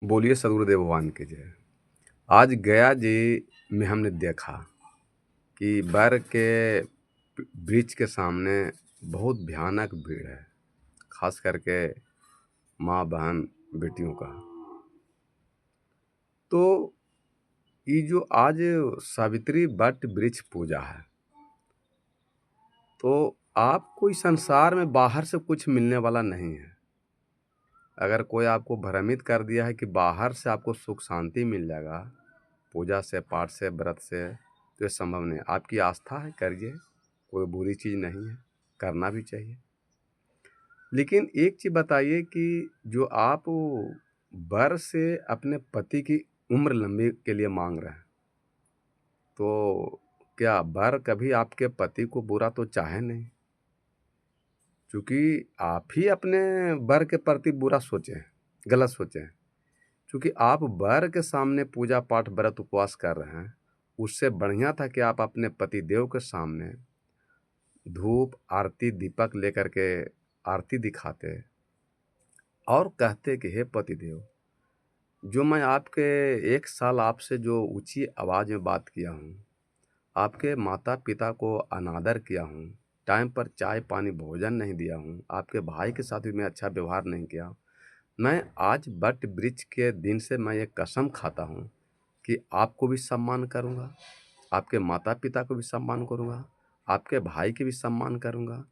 बोलिए सदगुरुदेव भगवान की जय। आज गया जी में हमने देखा कि बर के वृक्ष के सामने बहुत भयानक भीड़ है, खास करके माँ बहन बेटियों का। तो ये जो आज सावित्री वट वृक्ष पूजा है, तो आपको इस संसार में बाहर से कुछ मिलने वाला नहीं है। अगर कोई आपको भ्रमित कर दिया है कि बाहर से आपको सुख शांति मिल जाएगा पूजा से, पाठ से, व्रत से, तो ये संभव नहीं। आपकी आस्था है, करिए, कोई बुरी चीज़ नहीं है, करना भी चाहिए। लेकिन एक चीज़ बताइए कि जो आप वर से अपने पति की उम्र लंबी के लिए मांग रहे हैं, तो क्या वर कभी आपके पति को बुरा तो चाहे नहीं? क्योंकि आप ही अपने वर के प्रति बुरा सोचे हैं, गलत सोचे हैं। क्योंकि आप वर के सामने पूजा पाठ व्रत उपवास कर रहे हैं, उससे बढ़िया था कि आप अपने पति देव के सामने धूप आरती दीपक लेकर के आरती दिखाते और कहते कि हे पति देव, जो मैं आपके 1 साल आपसे जो ऊंची आवाज़ में बात किया हूँ, आपके माता पिता को अनादर किया हूँ, टाइम पर चाय पानी भोजन नहीं दिया हूँ, आपके भाई के साथ भी मैं अच्छा व्यवहार नहीं किया, मैं आज वट वृक्ष के दिन से मैं ये कसम खाता हूँ कि आपको भी सम्मान करूँगा, आपके माता पिता को भी सम्मान करूँगा, आपके भाई की भी सम्मान करूँगा,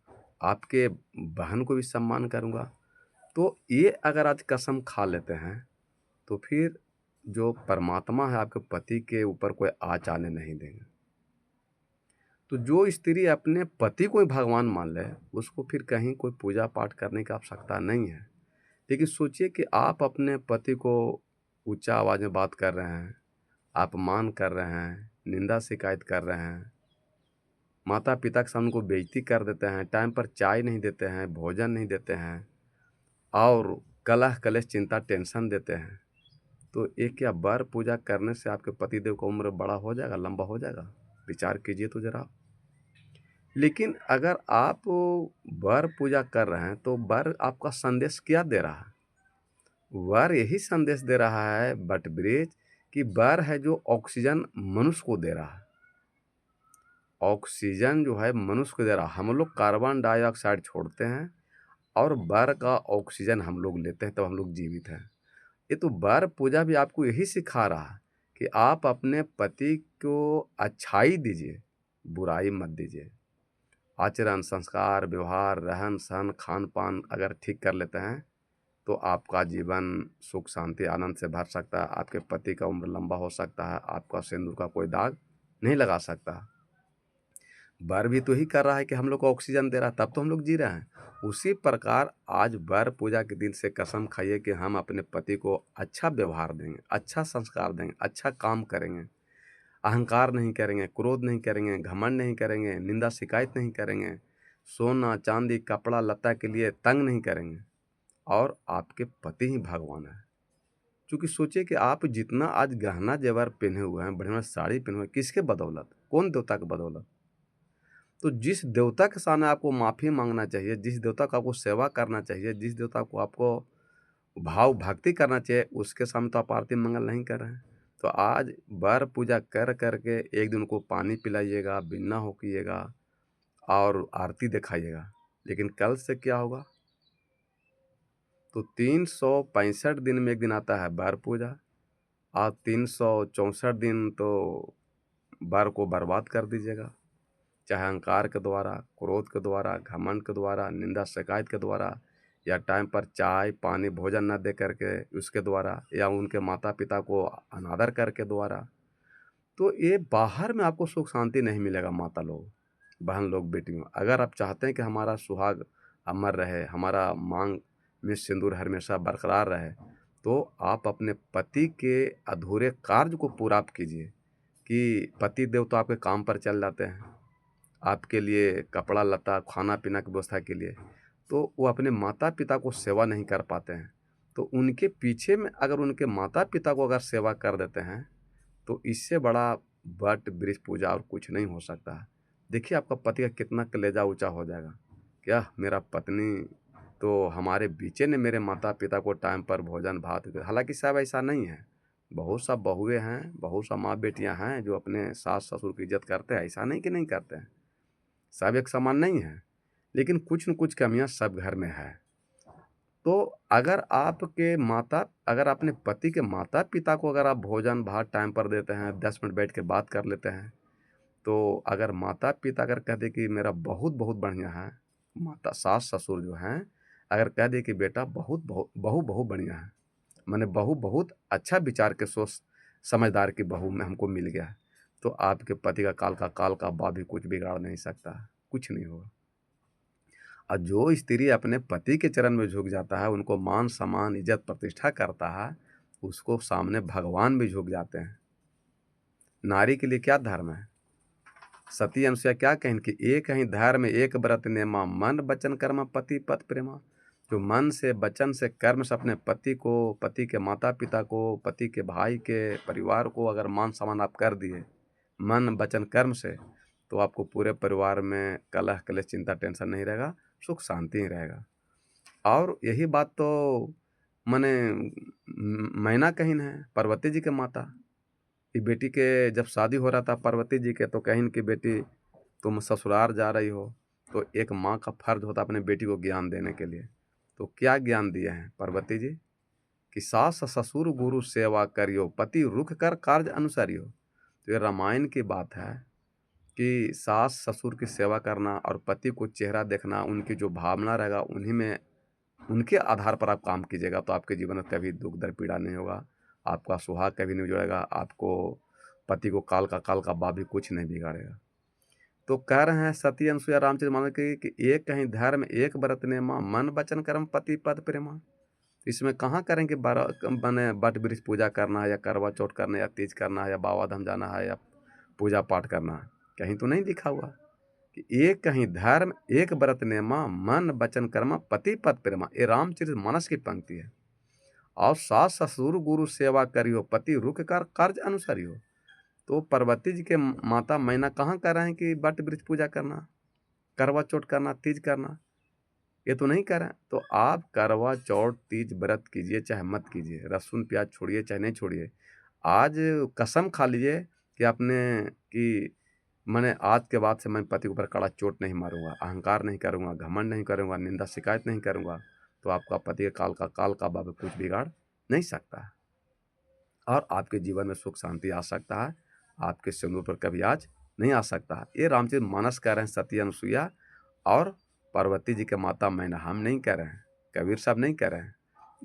आपके बहन को भी सम्मान करूँगा। तो ये अगर आज कसम खा लेते हैं, तो फिर जो परमात्मा है आपके पति के ऊपर कोई आँच आने नहीं देंगे। तो जो स्त्री अपने पति को ही भगवान मान ले, उसको फिर कहीं कोई पूजा पाठ करने की आवश्यकता नहीं है। लेकिन सोचिए कि आप अपने पति को ऊंचा आवाज़ में बात कर रहे हैं, अपमान कर रहे हैं, निंदा शिकायत कर रहे हैं, माता पिता के सामने उनको बेइज्जती कर देते हैं, टाइम पर चाय नहीं देते हैं, भोजन नहीं देते हैं और कलह कलेश चिंता टेंशन देते हैं। तो ये क्या वर पूजा करने से आपके पतिदेव का उम्र बड़ा हो जाएगा, लंबा हो जाएगा? विचार कीजिए तो ज़रा। लेकिन अगर आप वर पूजा कर रहे हैं, तो वर आपका संदेश क्या दे रहा है? वर यही संदेश दे रहा है बटवृक्ष कि वर है जो ऑक्सीजन मनुष्य को दे रहा है। ऑक्सीजन जो है मनुष्य को दे रहा है। हम लोग कार्बन डाइऑक्साइड छोड़ते हैं और वर का ऑक्सीजन हम लोग लेते हैं, तब हम लोग जीवित हैं। ये तो वर पूजा भी आपको यही सिखा रहा है कि आप अपने पति को अच्छाई दीजिए, बुराई मत दीजिए। आचरण, संस्कार, व्यवहार, रहन सहन, खान पान अगर ठीक कर लेते हैं, तो आपका जीवन सुख शांति आनंद से भर सकता है, आपके पति का उम्र लंबा हो सकता है, आपका सिंदूर का कोई दाग नहीं लगा सकता। वर भी तो ही कर रहा है कि हम लोग को ऑक्सीजन दे रहा है, तब तो हम लोग जी रहे हैं। उसी प्रकार आज वर पूजा के दिन से कसम खाइए कि हम अपने पति को अच्छा व्यवहार देंगे, अच्छा संस्कार देंगे, अच्छा काम करेंगे, अहंकार नहीं करेंगे, क्रोध नहीं करेंगे, घमंड नहीं करेंगे, निंदा शिकायत नहीं करेंगे, सोना चांदी कपड़ा लत्ता के लिए तंग नहीं करेंगे और आपके पति ही भगवान है। क्योंकि सोचिए कि आप जितना आज गहना जेवर पहने हुए हैं, बढ़िया साड़ी पहने हुए हैं, किसके बदौलत? कौन देवता के बदौलत? तो जिस देवता के सामने आपको माफ़ी मांगना चाहिए, जिस देवता का आपको सेवा करना चाहिए, जिस देवता को आपको भाव भक्ति करना चाहिए, उसके सामने तो आप आरती मंगल नहीं कर रहे हैं। तो आज वर पूजा कर करके एक दिन उनको पानी पिलाइएगा, बिन्ना हो कीजिएगा और आरती दिखाइएगा। लेकिन कल से क्या होगा? तो 365 दिन में एक दिन आता है वर पूजा और 364 दिन तो वर को बर्बाद कर दीजिएगा, चाहे अहंकार के द्वारा, क्रोध के द्वारा, घमंड के द्वारा, निंदा शिकायत के द्वारा, या टाइम पर चाय पानी भोजन न दे करके उसके द्वारा, या उनके माता पिता को अनादर करके द्वारा। तो ये बाहर में आपको सुख शांति नहीं मिलेगा। माता लोग, बहन लोग, बेटियों, अगर आप चाहते हैं कि हमारा सुहाग अमर रहे, हमारा मांग में सिंदूर हमेशा बरकरार रहे, तो आप अपने पति के अधूरे कार्य को पूरा आप कीजिए। कि पति देव तो आपके काम पर चल जाते हैं, आपके लिए कपड़ा लत्ता खाना पीना की व्यवस्था के लिए, तो वो अपने माता पिता को सेवा नहीं कर पाते हैं। तो उनके पीछे में अगर उनके माता पिता को अगर सेवा कर देते हैं, तो इससे बड़ा वट वृक्ष पूजा और कुछ नहीं हो सकता है। देखिए आपका पति का कितना कलेजा ऊंचा हो जाएगा। क्या मेरा पत्नी तो हमारे बीचे ने मेरे माता-पिता को टाइम पर भोजन भात हालाँकि सब ऐसा नहीं है। बहुत सा बहुएँ हैं, बहुत सा माँ-बेटियाँ हैं जो अपने सास-ससुर की इज़्ज़त करते हैं, ऐसा नहीं कि नहीं करते हैं। सब एक समान नहीं है, लेकिन कुछ न कुछ कमियाँ सब घर में है। तो अगर अपने पति के माता-पिता को अगर आप भोजन-भात टाइम पर देते हैं, 10 मिनट बैठ के बात कर लेते हैं, तो अगर माता-पिता अगर कह दें कि मेरा बहुत-बहुत बढ़िया है, माता सास-ससुर जो हैं, अगर कह दें कि बेटा बहू बढ़िया है, माने बहू बहुत अच्छा विचार के सोच समझदार की बहू में हमको मिल गया है, तो आपके पति का काल का बा भी कुछ बिगाड़ नहीं सकता, कुछ नहीं होगा। और जो स्त्री अपने पति के चरण में झुक जाता है, उनको मान-सम्मान, इज़्ज़त, प्रतिष्ठा करता है, उसको सामने भगवान भी झुक जाते हैं। नारी के लिए क्या धर्म है? सती अनुसुईया क्या कहीं कि एक ही धर्म एक व्रत नेमा मन वचन कर्म पति पत प्रेमा। जो मन से वचन से कर्म से अपने पति को, पति के माता पिता को, पति के भाई के परिवार को अगर मान सम्मान आप कर दिए मन वचन कर्म से, तो आपको पूरे परिवार में कलह कलेश चिंता टेंशन नहीं रहेगा, सुख शांति ही रहेगा। और यही बात तो मने मैना कहिन है पार्वती जी के माता कि बेटी के जब शादी हो रहा था पार्वती जी के, तो कहिन कि बेटी तुम ससुराल जा रही हो, तो एक माँ का फर्ज होता है अपने बेटी को ज्ञान देने के लिए। तो क्या ज्ञान दिए हैं पार्वती जी कि सास ससुर गुरु सेवा करियो पति रुख कर कार्य अनुसारियो। तो ये रामायण की बात है कि सास ससुर की सेवा करना और पति को चेहरा देखना, उनकी जो भावना रहेगा उन्हीं में, उनके आधार पर आप काम कीजिएगा, तो आपके जीवन में कभी दुख दर्द पीड़ा नहीं होगा, आपका सुहाग कभी नहीं जुड़ेगा, आपको पति को काल का बा भी कुछ नहीं बिगाड़ेगा। तो कह रहे हैं सती अनुसुईया रामचरित मानस कि एक कहीं धर्म एक व्रत नेमा मन वचन कर्म पति पद प्रेमा। इसमें कहाँ करेंगे माने बट वृक्ष पूजा करना है या करवा चौथ करना है या तीज करना है या बाबा धाम जाना है या पूजा पाठ करना है, कहीं तो नहीं लिखा हुआ कि एक कहीं धर्म एक व्रत नेमा मन वचन कर्म पति पद प्रेमा। ये रामचरित मानस की पंक्ति है। और सास ससुर गुरु सेवा करियो पति रुक कर कार्य अनुसारियो। तो पार्वती जी के माता मैना कहाँ कह रहे हैं कि बट वृक्ष पूजा करना, करवा चौथ करना, तीज करना, ये तो नहीं कर रहे हैं। तो आप करवा चौथ तीज व्रत कीजिए चाहे मत कीजिए, लहसुन प्याज छोड़िए चाहे नहीं छोड़िए, आज कसम खा लीजिए कि आपने कि मैंने आज के बाद से मैं पति के ऊपर कड़ा चोट नहीं मारूंगा, अहंकार नहीं करूंगा, घमंड नहीं करूंगा, निंदा शिकायत नहीं करूंगा, तो आपका पति के काल का बाबा कुछ बिगाड़ नहीं सकता है और आपके जीवन में सुख शांति आ सकता है, आपके सिंदूर पर कभी आज नहीं आ सकता है। ये रामचरित मानस कह रहे हैं सती अनुसुईया और पार्वती जी के माता मैना, हम नहीं कह रहे हैं, कबीर साहब नहीं कह रहे हैं।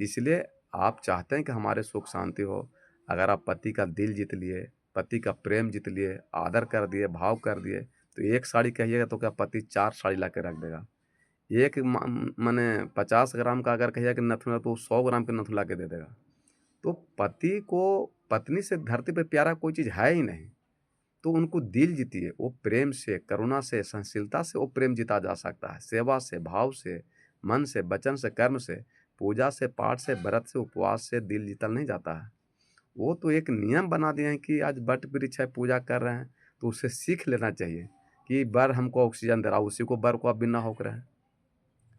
इसलिए आप चाहते हैं कि हमारे सुख शांति हो, अगर आप पति का दिल जीत लिए, पति का प्रेम जीत लिए, आदर कर दिए, भाव कर दिए, तो एक साड़ी कहिएगा तो क्या पति 4 साड़ी ला के रख देगा। एक माने 50 ग्राम का अगर कहिएगा कि नथुन है तो 100 ग्राम के नथुन ला के दे देगा। तो पति को पत्नी से धरती पे प्यारा कोई चीज़ है ही नहीं। तो उनको दिल जीतिए, वो प्रेम से, करुणा से, सहनशीलता से वो प्रेम जीता जा सकता है। सेवा से, भाव से, मन से, वचन से, कर्म से, पूजा से, पाठ से, व्रत से, उपवास से दिल जीतल नहीं जाता है। वो तो एक नियम बना दिए हैं कि आज वट वृक्ष है, पूजा कर रहे हैं, तो उससे सीख लेना चाहिए कि वर हमको ऑक्सीजन दे रहा है, उसी को वर को आप बिना हौक रहे हैं।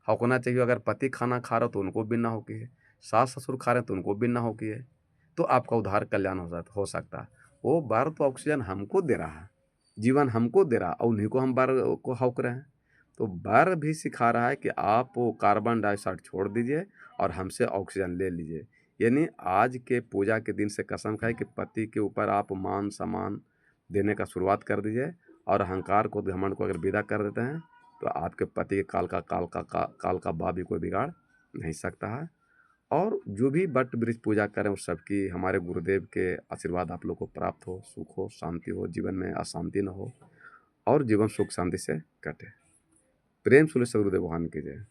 हौंकना चाहिए, अगर पति खाना खा रहा हो तो उनको बिना हौकिए, सास-ससुर खा रहे हैं तो उनको बिना हौकिए, तो आपका उद्धार कल्याण हो सकता है। वो वर तो ऑक्सीजन हमको दे रहा है, जीवन हमको दे रहा है और उन्हीं को हम वर को हौक रहे हैं। तो वर भी सिखा रहा है कि आप वो कार्बन डाइऑक्साइड छोड़ दीजिए और हमसे ऑक्सीजन ले लीजिए। यानी आज के पूजा के दिन से कसम खाए कि पति के ऊपर आप मान-सम्मान देने का शुरुआत कर दीजिए और अहंकार को, घमंड को अगर विदा कर देते हैं, तो आपके पति के काल का बा भी कोई बिगाड़ नहीं सकता है। और जो भी वट वृक्ष पूजा करें उस सबकी हमारे गुरुदेव के आशीर्वाद आप लोग को प्राप्त हो, सुख हो, शांति हो, जीवन में अशांति न हो और जीवन सुख शांति से कटे। प्रेम सुले सद्गुरुदेव भगवान की जय।